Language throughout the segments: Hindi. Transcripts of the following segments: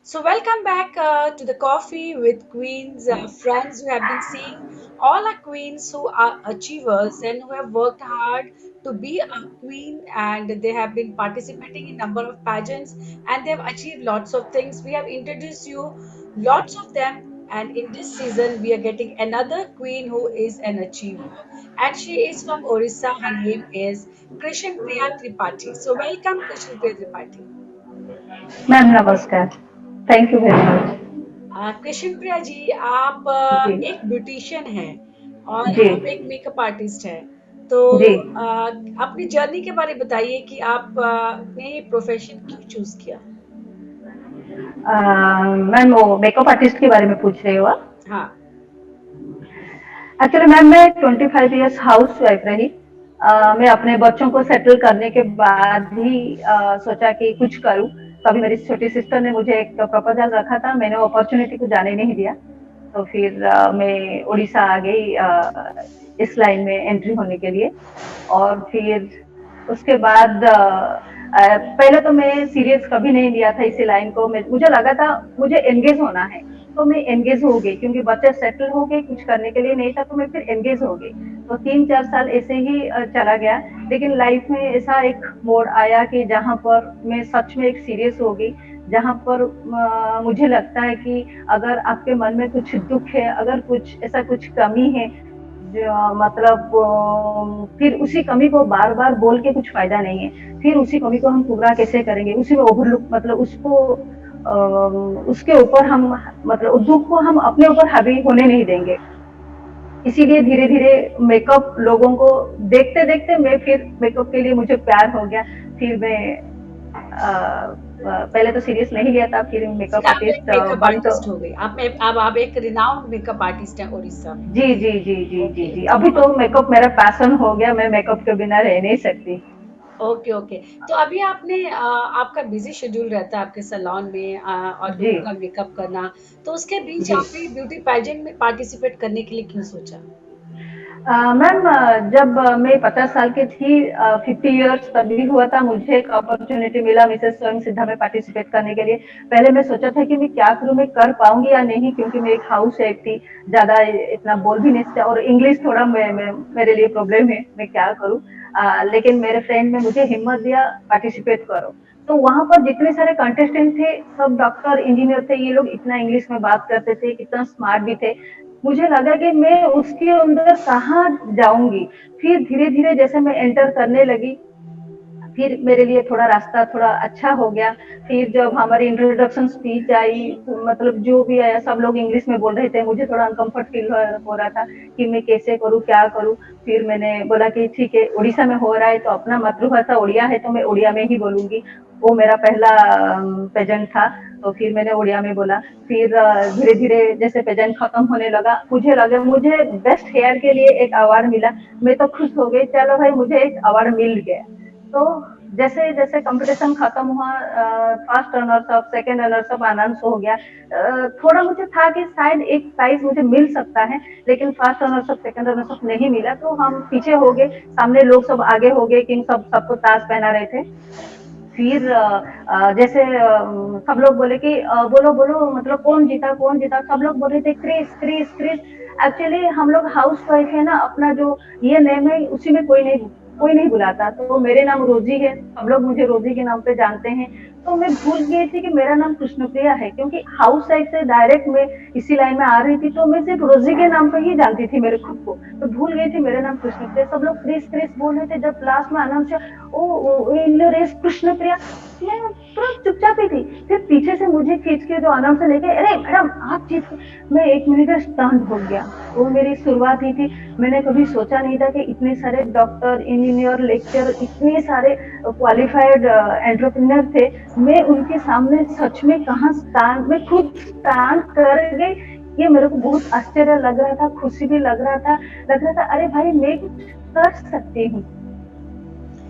So, welcome back to the Coffee with Queens. Friends, you have been seeing all our queens who are achievers and who have worked hard to be a queen, and they have been participating in number of pageants and they have achieved lots of things. We have introduced you lots of them, and in this season, we are getting another queen who is an achiever, and she is from Orissa. Her name is Krishan Priya Tripathi. So, welcome, Krishan Priya Tripathi. Ma'am नमस्कार। Thank you very much. Krishna Priya ji, आप जी एक ब्यूटिशियन हैं और जी आप एक मेकअप आर्टिस्ट हैं। तो जी। अपनी जर्नी के बारे में बताइए कि आप ने ये प्रोफेशन क्यों चूज किया। मैम वो मेकअप आर्टिस्ट के बारे में पूछ रहे हो आप? हाँ। एक्चुअली मैम मैं 25 इयर्स हाउस वाइफ रही। मैं अपने बच्चों को सेटल करने के बाद ही सोचा कि कुछ करूं। तभी मेरी छोटी सिस्टर ने मुझे एक प्रपोजल रखा था, मैंने अपॉर्चुनिटी को जाने नहीं दिया। तो फिर मैं उड़ीसा आ गई इस लाइन में एंट्री होने के लिए। और फिर उसके बाद पहले तो मैं सीरियस कभी नहीं लिया था इसी लाइन को। मुझे लगा था मुझे एंगेज होना है, तो मैं एंगेज हो गई क्योंकि बच्चे सेटल हो गए, कुछ करने के लिए नहीं था, तो मैं फिर एंगेज हो गई। तो 3-4 साल ऐसे ही चला गया। लेकिन लाइफ में ऐसा एक मोड़ आया कि जहाँ पर मैं सच में एक सीरियस हो गई, जहाँ पर मुझे लगता है कि अगर आपके मन में कुछ दुख है, अगर कुछ ऐसा कुछ कमी है, मतलब फिर उसी कमी को बार बार बोल के कुछ फायदा नहीं है। फिर उसी कमी को हम पूरा कैसे करेंगे, उसी में ओवरलुक, मतलब उसको उसके ऊपर हम, मतलब उस दुख को हम अपने ऊपर हावी होने नहीं देंगे। इसीलिए धीरे धीरे मेकअप लोगों को देखते देखते मैं फिर मेकअप के लिए मुझे प्यार हो गया। फिर मैं पहले तो सीरियस नहीं लिया था, फिर फिर मेकअप आप एक आर्टिस्ट मेकअप बन तो। आर्टिस्ट हो गई। अब आप एक रिनाउंड मेकअप आर्टिस्ट हैं उड़ीसा में। जी जी जी जी जी ओके, जी, तो अभी तो मेकअप मेरा पैशन हो गया, मैं मेकअप के बिना रह नहीं सकती। Okay okay. तो अभी आपने आपका बिजी शेड्यूल रहता है आपके सैलून में और जी लोगों का मेकअप करना, तो उसके बीच जी। आपने ब्यूटी पेजेंट में पार्टिसिपेट करने के लिए क्यों सोचा। मैम जब मैं 50 साल की थी, 50 इयर्स तभी हुआ था, मुझे एक अपॉर्चुनिटी मिला मिसेस स्वयं सिद्धा में पार्टिसिपेट करने के लिए। पहले मैं सोचा था कि मैं क्या करूँ, मैं कर पाऊंगी या नहीं, क्योंकि मैं एक हाउस वाइफ थी, ज्यादा इतना बोल भी नहीं सकता, और इंग्लिश थोड़ा मेरे लिए प्रॉब्लम है, मैं क्या करूँ। लेकिन मेरे फ्रेंड ने मुझे हिम्मत दिया, पार्टिसिपेट करो। तो वहां पर जितने सारे कंटेस्टेंट थे, सब डॉक्टर इंजीनियर थे, ये लोग इतना इंग्लिश में बात करते थे, इतना स्मार्ट भी थे। मुझे लगा कि मैं उसके अंदर कहाँ जाऊंगी। फिर धीरे धीरे जैसे मैं एंटर करने लगी, फिर मेरे लिए थोड़ा रास्ता थोड़ा अच्छा हो गया। फिर जब हमारी इंट्रोडक्शन स्पीच आई, तो मतलब जो भी आया सब लोग इंग्लिश में बोल रहे थे, मुझे थोड़ा अनकंफर्ट फील हो रहा था कि मैं कैसे करूँ, क्या करूँ। फिर मैंने बोला कि ठीक है, उड़ीसा में हो रहा है तो अपना मातृभाषा उड़िया है, तो मैं उड़िया में ही बोलूंगी। वो मेरा पहला पेजेंट था, तो फिर मैंने उड़िया में बोला। फिर धीरे धीरे जैसे पेजेंट खत्म होने लगा, मुझे बेस्ट हेयर के लिए एक अवार्ड मिला। मैं तो खुश हो गई, चलो भाई मुझे एक अवार्ड मिल गया। तो जैसे जैसे कंपटीशन खत्म हुआ, first runners up, second runners up आनंद हो गया। थोड़ा मुझे था कि शायद एक प्राइज मुझे मिल सकता है, लेकिन first runners up, second runners up नहीं मिला, तो हम पीछे हो गए। सामने लोग सब आगे हो गए, किंग सब सबको ताज पहना रहे थे। फिर जैसे सब लोग बोले कि बोलो बोलो, मतलब कौन जीता कौन जीता, सब लोग बोल रहे थे क्रिस क्रिस क्रिस। एक्चुअली हम लोग हाउस वाइफ है ना, अपना जो ये नेम है उसी में कोई नहीं बुलाता, तो मेरे नाम रोजी है, सब लोग मुझे रोजी के नाम पे जानते हैं। तो मैं भूल गई थी कि मेरा नाम कृष्णप्रिया है, क्योंकि हाउस वाइफ से डायरेक्ट मैं इसी लाइन में आ रही थी, तो मैं सिर्फ रोजी के नाम पे ही जानती थी मेरे खुद को। तो भूल गई थी मेरा नाम कृष्णप्रिया, सब लोग क्रिस क्रिस बोल रहे थे। जब लास्ट में announce, O in race Krishnapriya, मैं तुरंत चुपचाप ही थी। फिर पीछे से मुझे खींच के जो अनाउंसर लेके, अरे मैडम आप जीत गए। मैं 1 मिनट में स्टंट हो गया। वो मेरी शुरुआत ही थी। मैंने कभी सोचा नहीं था कि इतने सारे डॉक्टर, इंजीनियर, लेक्चर, इतने सारे क्वालिफाइड एंटरप्रेन्योर थे, मैं उनके सामने सच में कहाँ स्टैंड, मैं खुद स्टैंड कर गई। ये मेरे को बहुत आश्चर्य लग रहा था, खुशी भी लग रहा था, अरे भाई मैं कुछ कर सकती हूँ।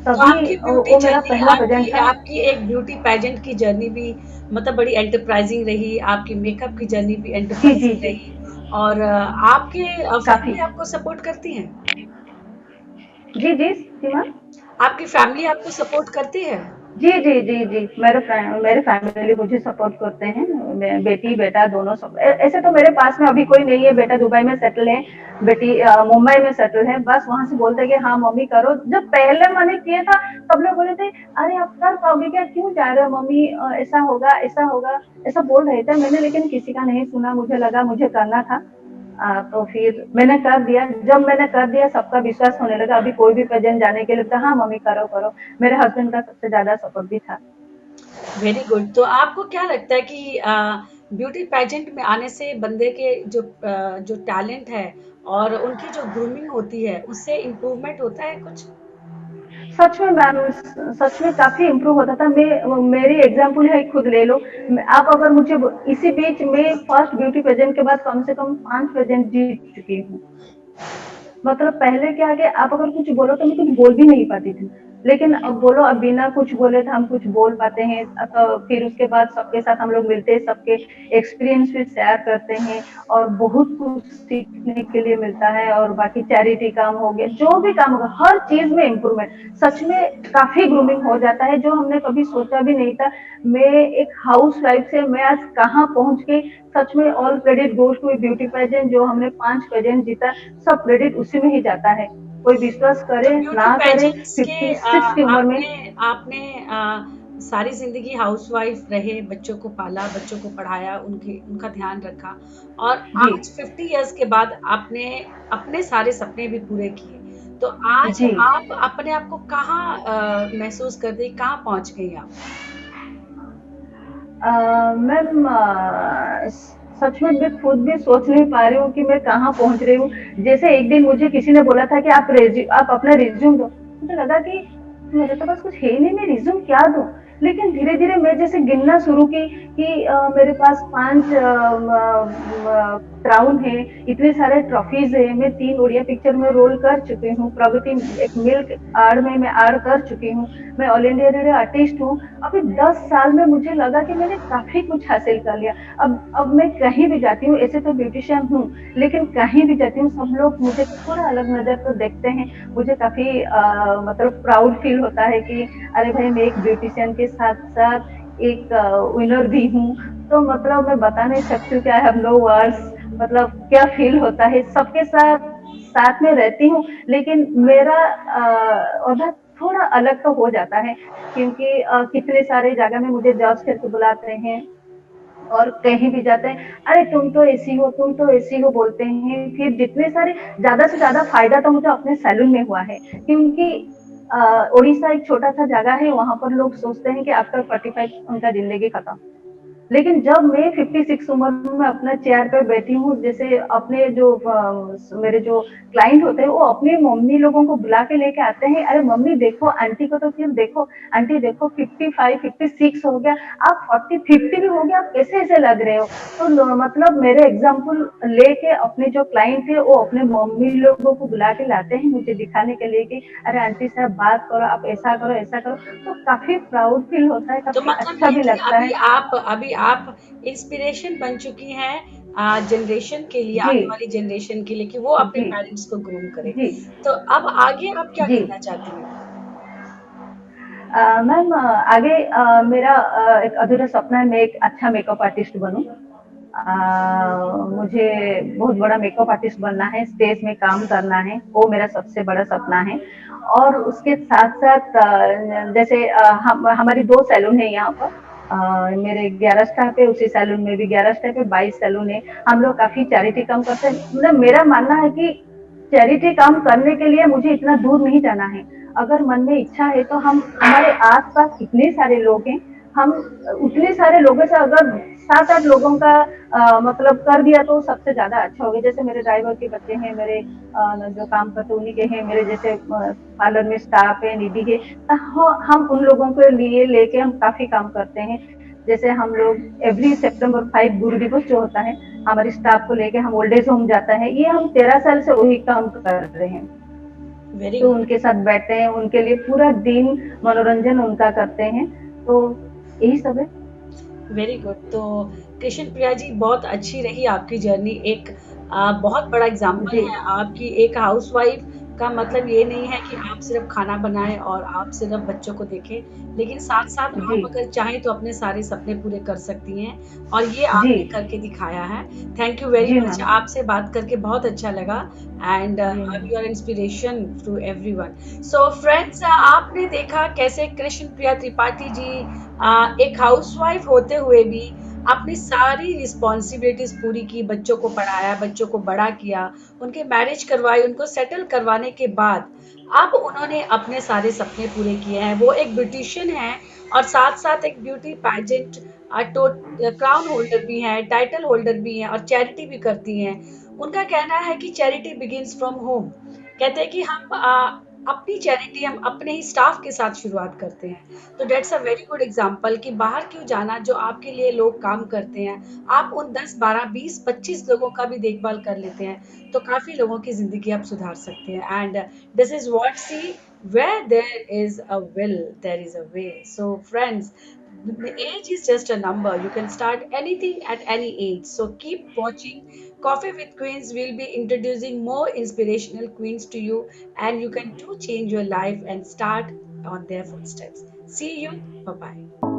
तो तभी आपकी ब्यूटी वो मेरा जर्नी, पहला प्रेजेंट आपकी था। आपकी एक ब्यूटी पेजेंट की जर्नी भी मतलब बड़ी एंटरप्राइजिंग रही, आपकी मेकअप की जर्नी भी जी जी एंटरप्राइजिंग जी। रही। और आपके काफी। फैमिली आपको सपोर्ट करती है। जी जी सीमा। आपकी फैमिली आपको सपोर्ट करती है। जी, जी, जी, जी। मेरे फैमिली मुझे सपोर्ट करते हैं। बेटी बेटा दोनों सब ऐसे तो मेरे पास में अभी कोई नहीं है। बेटा दुबई में सेटल है, बेटी मुंबई में सेटल है। बस वहां से बोलते हैं कि हाँ मम्मी करो। जब पहले मैंने किया था तब लोग बोले थे अरे आप कर पाओगे क्या, क्यों जा रहे हो मम्मी, ऐसा होगा ऐसा होगा, ऐसा बोल रहे थे। मैंने लेकिन किसी का नहीं सुना, मुझे लगा मुझे करना था। तो फिर मैंने कर दिया। जब मैंने कर दिया सबका विश्वास होने लगा। अभी कोई भी प्रेजेंट जाने के लिए बोलता, हाँ मम्मी करो करो। मेरे हस्बैंड का सबसे ज्यादा सपोर्ट भी था। Very good. तो आपको क्या लगता है कि ब्यूटी पेजेंट में आने से बंदे के जो टैलेंट है और उनकी जो ग्रूमिंग होती है उससे इम्प्रूवमेंट होता है कुछ? सच में मैम, सच में काफी इम्प्रूव होता था। मैं मेरी एग्जाम्पल है, खुद ले लो। आप अगर मुझे इसी बीच में फर्स्ट ब्यूटी पेजेंट के बाद कम से कम 5 पेजेंट जीत चुकी हूँ। मतलब पहले क्या है कि आप अगर कुछ बोलो तो मैं कुछ बोल भी नहीं पाती थी। लेकिन अब बोलो, अब बिना कुछ बोले तो हम कुछ बोल पाते हैं। तो फिर उसके बाद सबके साथ हम लोग मिलते हैं, सबके एक्सपीरियंस भी शेयर करते हैं और बहुत कुछ सीखने के लिए मिलता है। और बाकी चैरिटी काम हो गया, जो भी काम होगा, हर चीज में इम्प्रूवमेंट। सच में काफी ग्रूमिंग हो जाता है, जो हमने कभी सोचा भी नहीं था। मैं एक हाउस वाइफ से मैं आज कहाँ पहुंच गई। सच में all credit goes to beauty pageant. जो हमने 5 पेजेंट जीता, सब क्रेडिट उसी में ही जाता है। कोई विश्वास तो करे ब्यूटी ना करे, पेजेंट्स के 56 की उम्र में। आपने आपने सारी जिंदगी हाउसवाइफ रहे, बच्चों को पाला, बच्चों को पढ़ाया, उनके उनका ध्यान रखा, और जी, आज 50 इयर्स के बाद आपने अपने सारे सपने भी पूरे किए। तो आज जी। आप अपने आप को कहाँ महसूस करते हैं, कहाँ पहुंच गई आप? मैम, सच में मैं खुद भी सोच नहीं पा रही हूँ कि मैं कहाँ पहुंच रही हूँ। जैसे एक दिन मुझे किसी ने बोला था कि आप अपना रिज्यूम दो। मुझे लगा कि मेरे तो पास कुछ है ही नहीं, मैं रिज्यूम क्या दूं। लेकिन धीरे धीरे मैं जैसे गिनना शुरू की कि मेरे पास 5 क्राउन है, इतने सारे ट्रॉफीज है। मैं 3 ओडिया पिक्चर में रोल कर चुकी हूँ, प्रगति एक मिल्क आड़ में मैं आड़ कर चुकी हूँ। मैं ऑल इंडिया रेडियो आर्टिस्ट हूँ। अभी 10 साल में मुझे लगा कि मैंने काफी कुछ हासिल कर लिया। अब मैं कहीं भी जाती हूँ, ऐसे तो ब्यूटिशियन हूँ, लेकिन कहीं भी जाती हूँ सब लोग मुझे थोड़ा अलग नजर तो देखते हैं। मुझे काफी मतलब प्राउड फील होता है कि अरे भाई, मैं एक ब्यूटिशियन के साथ साथ एक विनर भी हूँ। तो मतलब मैं बता नहीं सकती हूँ कि आई हैव नो वर्ड्स। मतलब क्या फील होता है सबके साथ साथ में रहती हूँ। लेकिन मेरा ओहदा थोड़ा अलग तो हो जाता है, क्योंकि कितने सारे जगह में मुझे जज करके बुलाते हैं और कहीं भी जाते हैं, अरे तुम तो ऐसी हो, तुम तो ऐसी हो बोलते हैं। फिर जितने सारे, ज्यादा से ज्यादा फायदा तो मुझे अपने सैलून में हुआ है, क्योंकि उड़ीसा एक छोटा सा जगह है। वहां पर लोग सोचते हैं कि आफ्टर 45 उनका जिंदगी खत्म। लेकिन जब मैं 56 उम्र में अपना चेयर पे बैठी हूँ, जैसे अपने जो मेरे जो क्लाइंट होते हैं वो अपनी मम्मी लोगों को बुला के लेके आते हैं, अरे मम्मी देखो आंटी को, तो फिर देखो आंटी देखो 55 56 हो गया, आप 40 50 भी हो गया, आप कैसे ऐसे लग रहे हो। तो मतलब मेरे एग्जाम्पल लेके अपने जो क्लाइंट थे वो अपने मम्मी लोगों को बुला के लाते हैं मुझे दिखाने के लिए कि अरे आंटी साहब बात करो, आप ऐसा करो ऐसा करो। तो काफी प्राउड फील होता है, तो काफी मतलब अच्छा ये भी कि लगता अभी है। आप इंस्पिरेशन बन चुकी हैं जनरेशन के लिए, जी, आने वाली जनरेशन के लिए, कि वो अपने जी, पेरेंट्स को ग्रूम करे। जी, तो अब आगे आप क्या जी। करना चाहती हैं? मैम, आगे मेरा एक अधूरा सपना है, मैं एक अच्छा मेकअप आर्टिस्ट बनूं। मुझे बहुत बड़ा मेकअप आर्टिस्ट बनना है, स्टेज में काम करना है, वो मेरा सबसे बड़ा सपना है। और उसके साथ साथ जैसे हम हमारी 2 सैलून है यहाँ पर। मेरे 11 स्टाफ है, उसी सैलून में भी 11 स्टाफ है, 22 सैलून है। हम लोग काफी चैरिटी काम करते हैं। मतलब मेरा मानना है कि चैरिटी काम करने के लिए मुझे इतना दूर नहीं जाना है। अगर मन में इच्छा है तो हम, हमारे आसपास कितने सारे लोग हैं, हम उतने सारे लोगों से अगर 7 8 लोगों का मतलब कर दिया तो सबसे ज्यादा अच्छा होगा। जैसे मेरे ड्राइवर के बच्चे हैं, मेरे जो काम करते उन्हीं के हैं, मेरे जैसे पार्लर में स्टाफ है, निधि है, तो हम उन लोगों के लिए लेके हम काफी काम करते हैं। जैसे हम लोग एवरी September 5 गुरु दिवस जो होता है, हमारे स्टाफ को लेके हम ओल्ड एज होम जाता है। ये हम 13 साल से वही काम कर रहे हैं। वेरी तो गुड। उनके साथ बैठते हैं, उनके लिए पूरा दिन मनोरंजन उनका करते हैं। तो यही सब है। Very good. तो कृष्ण प्रिया जी, बहुत अच्छी रही आपकी जर्नी। एक बहुत बड़ा एग्जाम्पल जी, है आपकी, एक हाउसवाइफ का मतलब ये नहीं है कि आप सिर्फ खाना बनाएं और आप सिर्फ बच्चों को देखें, लेकिन साथ साथ जी आप अगर चाहें तो अपने सारे सपने पूरे कर सकती हैं, और ये जी आपने करके दिखाया है। थैंक यू वेरी जी मच, मैम। आपसे बात करके बहुत अच्छा लगा। एंड जी ma'am. You are inspiration to everyone. So friends, आपने देखा कैसे कृष्ण प्रिया त्रिपाठी जी एक हाउसवाइफ होते हुए भी अपनी सारी रिस्पॉन्सिबिलिटीज पूरी की, बच्चों को पढ़ाया, बच्चों को बड़ा किया, उनके मैरिज करवाई, उनको सेटल करवाने के बाद अब उन्होंने अपने सारे सपने पूरे किए हैं। वो एक ब्यूटिशियन है और साथ साथ एक ब्यूटी पैजेंट तो क्राउन होल्डर भी हैं, टाइटल होल्डर भी हैं, और चैरिटी भी करती हैं। उनका कहना है कि चैरिटी बिगिंस फ्रॉम होम। कहते हैं कि हम अपनी चैरिटी हम अपने ही स्टाफ के साथ शुरुआत करते हैं। तो dates a very good example कि बाहर क्यों जाना, जो आपके लिए लोग काम करते हैं, आप उन 10 12 20 25 लोगों का भी देखभाल कर लेते हैं, तो काफी लोगों की जिंदगी आप सुधार सकते हैं। And this is what see, where there is a will there is a way. So friends, the age is just a number. You can start anything at any age. So keep watching Coffee with Queens. Will be introducing more inspirational queens to you, and you can too change your life and start on their footsteps. See you. Bye bye.